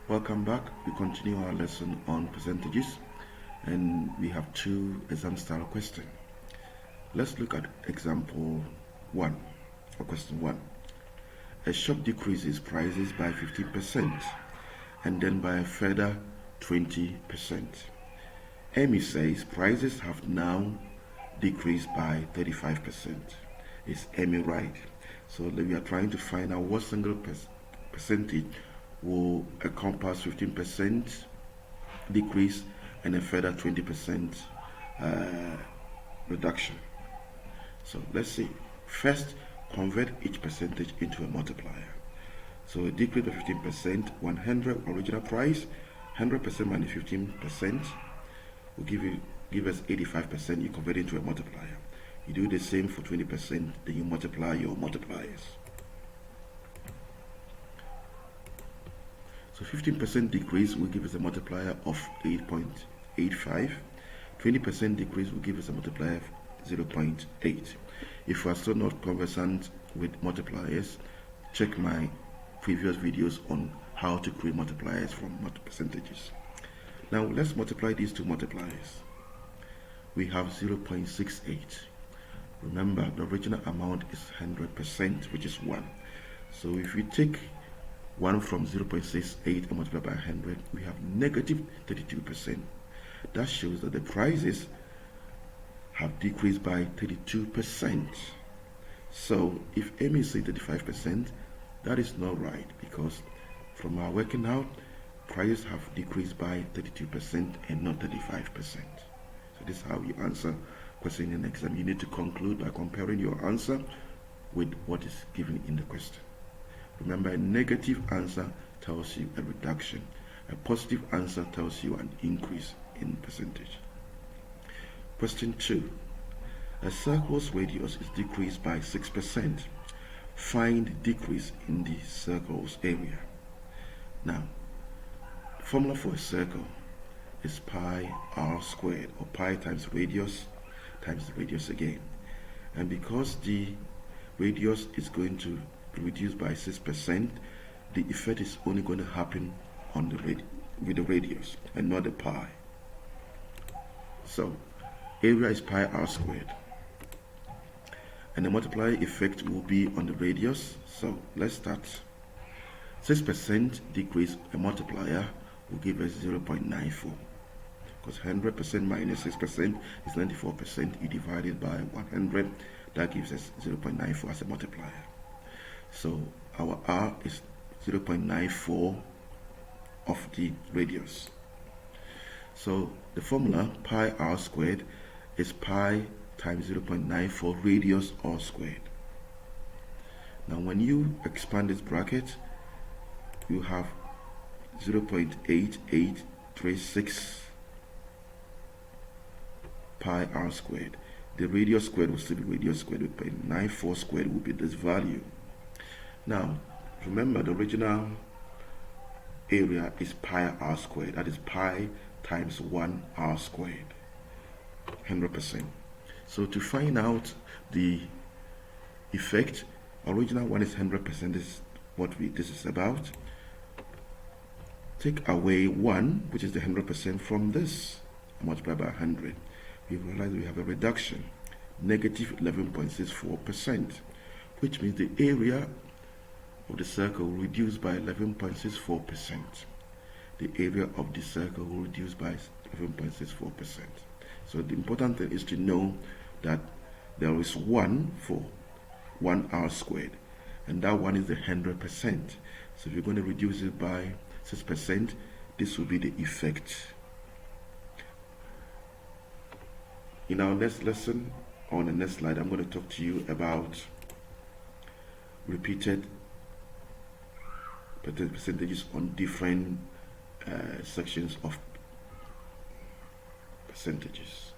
Welcome back. We continue our lesson on percentages, and we have two exam style questions. Let's look at example 1 or question 1. A shop decreases prices by 15% and then by a further 20%. Amy says prices have now decreased by 35%. Is Amy right? So we are trying to find out what single percentage will encompass 15% decrease and a further 20% reduction. So let's see. First, convert each percentage into a multiplier. So a decrease of 15%, 100 original price, 100% minus 15% will give us 85%. You convert it into a multiplier. You do the same for 20%, then you multiply your multipliers. So 15% decrease will give us a multiplier of 8.85. 20% decrease will give us a multiplier of 0.8. If you are still not conversant with multipliers, check my previous videos on how to create multipliers from percentages. Now let's multiply these two multipliers. We have 0.68. Remember, the original amount is 100%, which is 1. So if we take 1 from 0.68 and multiply by 100, we have negative 32%. That shows that the prices have decreased by 32%. So if Amy says 35%, that is not right, because from our working out, prices have decreased by 32% and not 35%. So this is how you answer question in an exam. You need to conclude by comparing your answer with what is given in the question. Remember, a negative answer tells you a reduction. A positive answer tells you an increase in percentage. Question 2. A circle's radius is decreased by 6%. Find the decrease in the circle's area. Now, the formula for a circle is pi r squared, or pi times radius times the radius again. And because the radius is going to be reduced by 6%, the effect is only going to happen on with the radius and not the pi. So area is pi r squared, and the multiplier effect will be on the radius. So let's start. 6% decrease, a multiplier will give us 0.94, because 100% minus 6% is 94%. You divide it by 100, that gives us 0.94 as a multiplier. So our r is 0.94 of the radius. So the formula pi r squared is pi times 0.94 radius r squared. Now when you expand this bracket, you have 0.8836 pi r squared. The radius squared will still be radius squared, 0.94 squared will be this value. Now remember, the original area is pi r squared. That is pi times 1 r squared, 100%. So to find out the effect, original one is 100%. This is what this is about. Take away 1, which is the 100%, from this, multiply by 100. We realize we have a reduction, negative 11.64%, which means the area of the circle will reduce by 11.64%. The area of the circle will reduce by 11.64%. So the important thing is to know that there is 1 for 1 r squared, and that 1 is the 100%. So if you're going to reduce it by 6%, this will be the effect. In our next lesson, on the next slide, I'm going to talk to you about repeated percentages on different sections of percentages.